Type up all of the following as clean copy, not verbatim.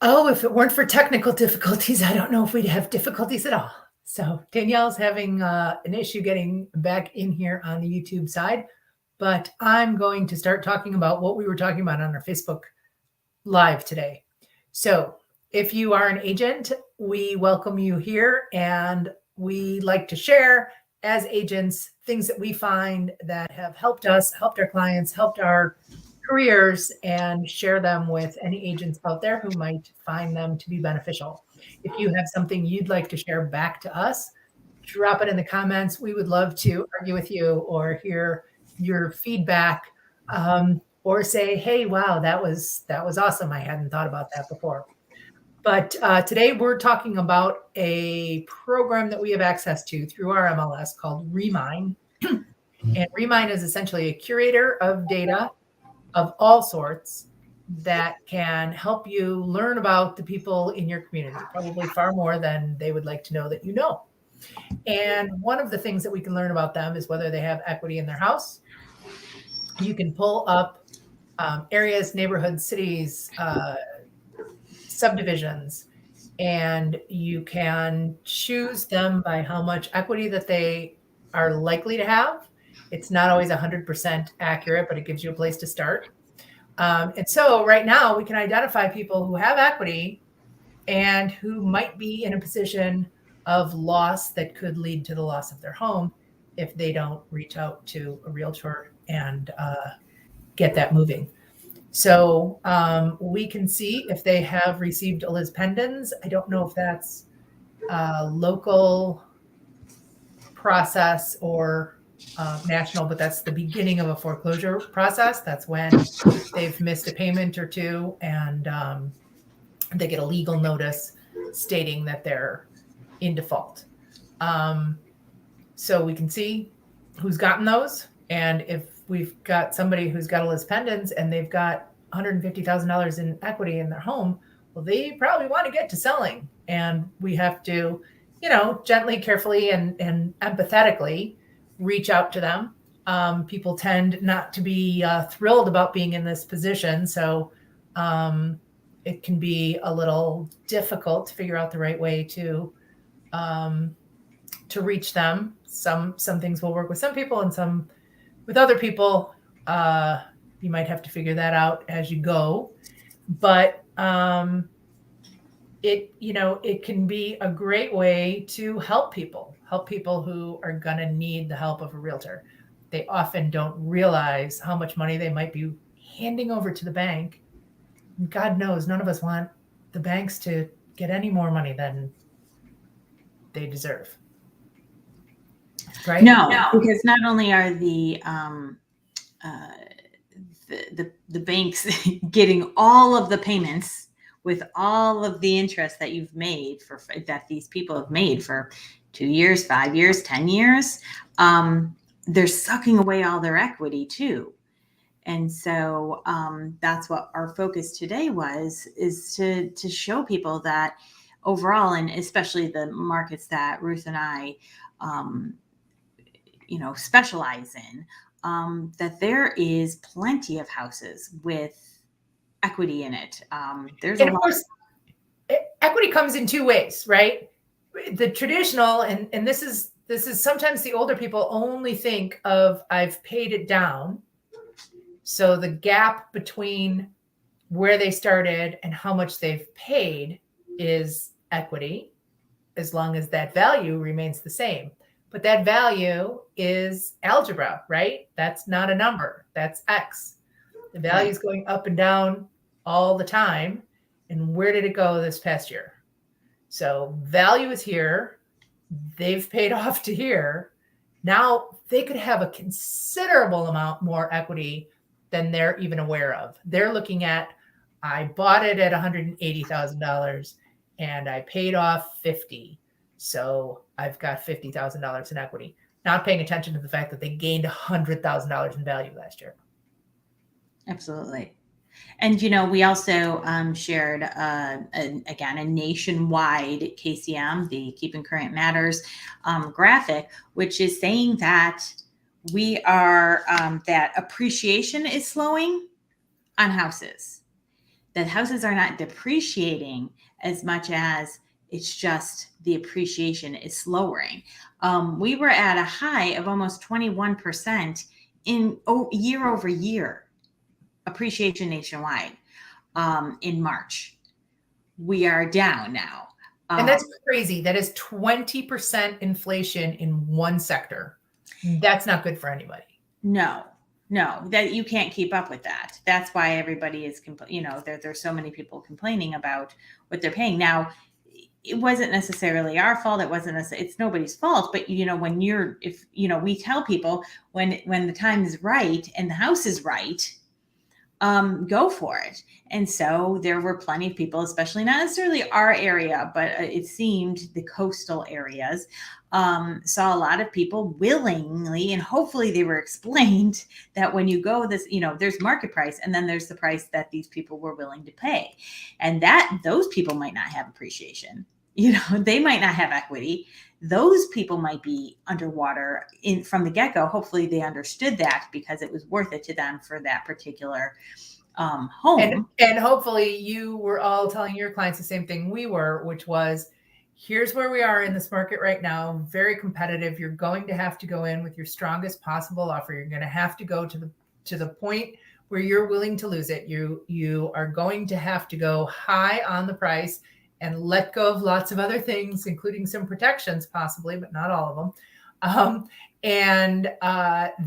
Oh, if it weren't for technical difficulties, I don't know if we'd have difficulties at all. So Danielle's having an issue getting back in here on the YouTube side, but I'm going to start talking about what we were talking about on our Facebook Live today. So if you are an agent, we welcome you here, and we like to share as agents things that we find that have helped us, helped our clients, helped our careers, and share them with any agents out there who might find them to be beneficial. If you have something you'd like to share back to us, drop it in the comments. We would love to argue with you or hear your feedback, or say, hey, wow, that was awesome. I hadn't thought about that before. But today we're talking about a program that we have access to through our MLS called Remine. And Remine is essentially a curator of data of all sorts that can help you learn about the people in your community, probably far more than they would like to know that you know. And one of the things that we can learn about them is whether they have equity in their house. You can pull up areas, neighborhoods, cities, subdivisions, and you can choose them by how much equity that they are likely to have. It's not always 100% accurate, but it gives you a place to start. And so right now we can identify people who have equity and who might be in a position of loss that could lead to the loss of their home if they don't reach out to a realtor and get that moving. So we can see if they have received a Liz Pendens. I don't know if that's a local process or national, but that's the beginning of a foreclosure process. That's when they've missed a payment or two, and they get a legal notice stating that they're in default. So we can see who's gotten those. And if we've got somebody who's got a Liz Pendens and they've got $150,000 in equity in their home, well, they probably want to get to selling. And we have to, gently, carefully, and empathetically reach out to them. People tend not to be thrilled about being in this position. So it can be a little difficult to figure out the right way to reach them. Some things will work with some people, and some with other people. You might have to figure that out as you go. But it can be a great way to help people who are going to need the help of a realtor. They often don't realize how much money they might be handing over to the bank. And God knows none of us want the banks to get any more money than they deserve. Right? No, because not only are the banks getting all of the payments with all of the interest that you've made that these people have made for 2 years, 5 years, 10 years, they're sucking away all their equity too. And so that's what our focus today is to show people that overall, and especially the markets that Ruth and I specialize in, that there is plenty of houses with equity in it. And of course, equity comes in two ways, right? The traditional, and this is sometimes the older people only think of, I've paid it down. So the gap between where they started and how much they've paid is equity, as long as that value remains the same. But that value is algebra, right? That's not a number. That's X. The value is going up and down all the time. And where did it go this past year? So value is here. They've paid off to here. Now they could have a considerable amount more equity than they're even aware of. They're looking at, I bought it at $180,000 and I paid off $50,000. So I've got $50,000 in equity, not paying attention to the fact that they gained $100,000 in value last year. Absolutely. And, we also shared, a nationwide KCM, the Keeping Current Matters graphic, which is saying that we are, that appreciation is slowing on houses. that houses are not depreciating as much as it's just the appreciation is lowering. We were at a high of almost 21% in year over year appreciation nationwide in March. We are down now. And that's crazy. That is 20% inflation in one sector. That's not good for anybody. No, that you can't keep up with that. That's why everybody is, there's so many people complaining about what they're paying. Now, it wasn't necessarily our fault. It's nobody's fault. But, we tell people when the time is right and the house is right, go for it. And so there were plenty of people, especially not necessarily our area, but it seemed the coastal areas, saw a lot of people willingly, and hopefully they were explained that when you go this, there's market price and then there's the price that these people were willing to pay. And that those people might not have appreciation. They might not have equity. Those people might be underwater from the get-go. Hopefully they understood that because it was worth it to them for that particular home. And hopefully you were all telling your clients the same thing we were, which was, here's where we are in this market right now, very competitive. You're going to have to go in with your strongest possible offer. You're going to have to go to the point where you're willing to lose it. You are going to have to go high on the price and let go of lots of other things, including some protections possibly, but not all of them.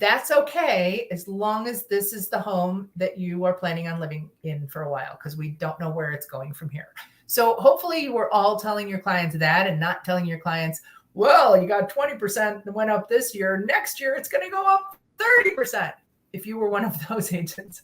That's okay as long as this is the home that you are planning on living in for a while, because we don't know where it's going from here. So hopefully we're all telling your clients that and not telling your clients, well, you got 20% that went up this year. Next year, it's going to go up 30%. If you were one of those agents,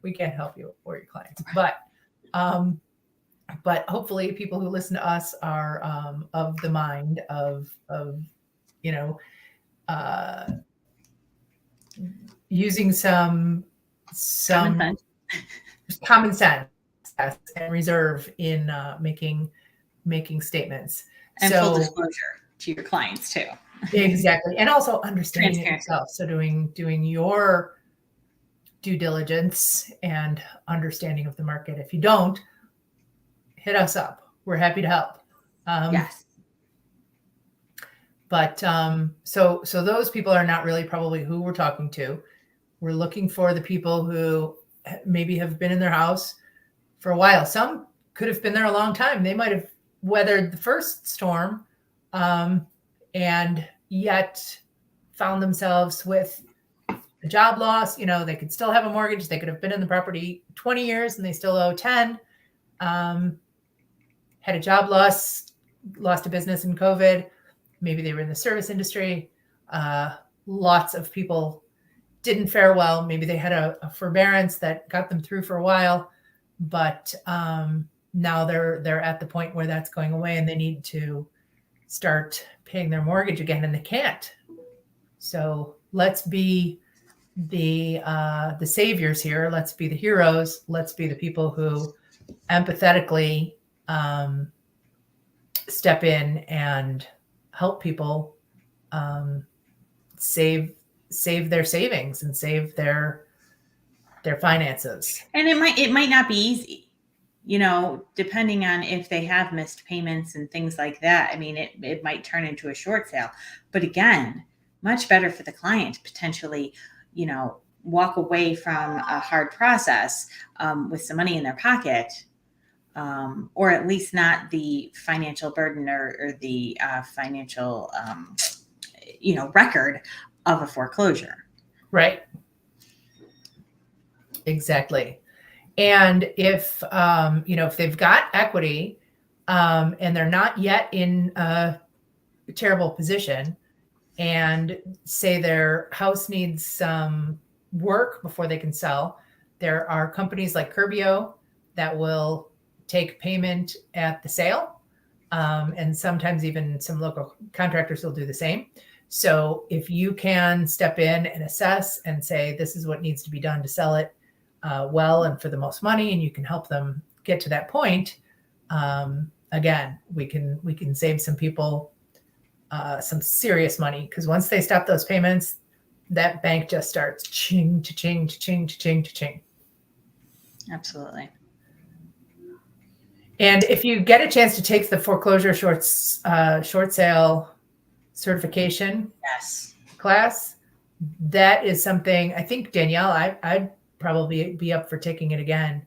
we can't help you or your clients. But hopefully people who listen to us are of the mind of using some common sense and reserve in making statements. And full disclosure to your clients too. Exactly. And also understanding it yourself. So doing your due diligence and understanding of the market. If you don't, hit us up. We're happy to help. Yes. But so those people are not really probably who we're talking to. We're looking for the people who maybe have been in their house for a while. Some could have been there a long time. They might have weathered the first storm and yet found themselves with a job loss. They could still have a mortgage. They could have been in the property 20 years and they still owe 10. Had a job loss, lost a business in COVID. Maybe they were in the service industry. Lots of people didn't fare well. Maybe they had a forbearance that got them through for a while, but now they're at the point where that's going away and they need to start paying their mortgage again, and they can't. So let's be the saviors here. Let's be the heroes. Let's be the people who empathetically step in and help people save their savings and save their finances. And it might not be easy, depending on if they have missed payments and things like that. I mean, it might turn into a short sale, but again, much better for the client to potentially, walk away from a hard process with some money in their pocket. Or at least not the financial burden or the financial, record of a foreclosure. Right. Exactly. And if they've got equity and they're not yet in a terrible position and say their house needs some work before they can sell, there are companies like Curbio that will take payment at the sale. And sometimes even some local contractors will do the same. So if you can step in and assess and say, this is what needs to be done to sell it well and for the most money, and you can help them get to that point, again, we can save some people some serious money, because once they stop those payments, that bank just starts ching to ching to ching to ching to ching. Absolutely. And if you get a chance to take the foreclosure short sale certification Yes. class, that is something I think, Danielle, I'd probably be up for taking it again.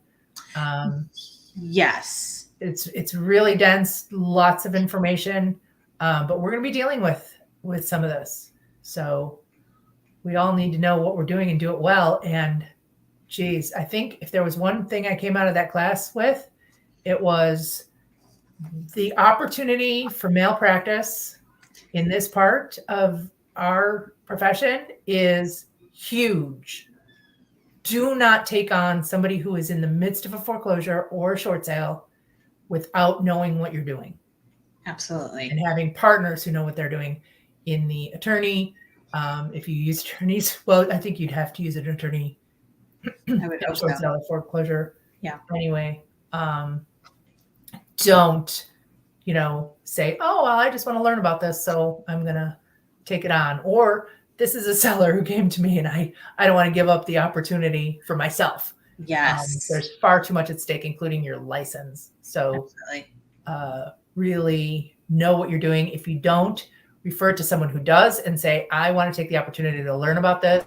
Yes. It's really dense, lots of information, but we're going to be dealing with some of this. So we all need to know what we're doing and do it well. And geez, I think if there was one thing I came out of that class with, it was the opportunity for malpractice in this part of our profession is huge. Do not take on somebody who is in the midst of a foreclosure or a short sale without knowing what you're doing. Absolutely. And having partners who know what they're doing in the attorney. If you use attorneys, well, I think you'd have to use an attorney I would hope short so. sale or foreclosure. Yeah. Anyway, don't, say, oh, well, I just want to learn about this, so I'm going to take it on. Or this is a seller who came to me and I don't want to give up the opportunity for myself. Yes. There's far too much at stake, including your license. So really know what you're doing. If you don't, refer it to someone who does and say, I want to take the opportunity to learn about this.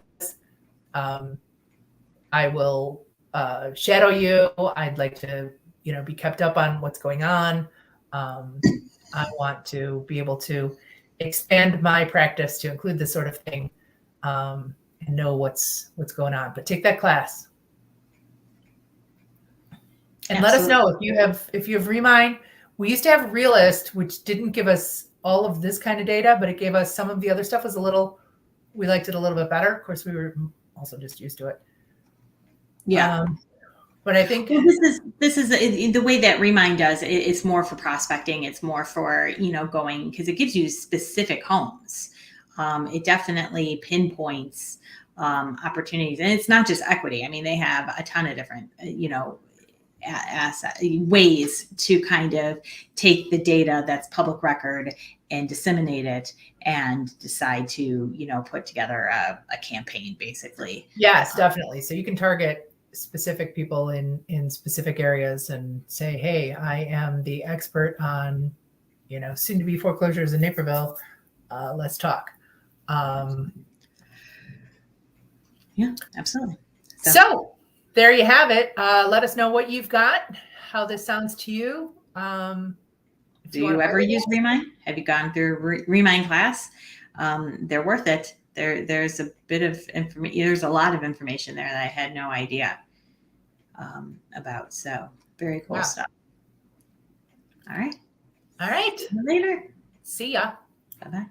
I will shadow you. I'd like to, be kept up on what's going on. I want to be able to expand my practice to include this sort of thing, and know what's going on. But take that class. And let us know if you have Remine. We used to have Realist, which didn't give us all of this kind of data, but it gave us some of the other stuff we liked it a little bit better. Of course, we were also just used to it. Yeah. But I think this is the way that Remine does it. It's more for prospecting. It's more for, going, because it gives you specific homes. It definitely pinpoints opportunities, and it's not just equity. I mean, they have a ton of different, ways to kind of take the data that's public record and disseminate it and decide to, put together a campaign, basically. Yes, definitely. So you can target specific people in specific areas and say, hey, I am the expert on, soon to be foreclosures in Naperville. Let's talk. Yeah, absolutely. So there you have it. Let us know what you've got, how this sounds to you. Do you ever use Remine? Have you gone through Remine class? They're worth it. There's a bit of information. There's a lot of information there that I had no idea about. So very cool stuff. All right. All right. See you later. See ya. Bye-bye.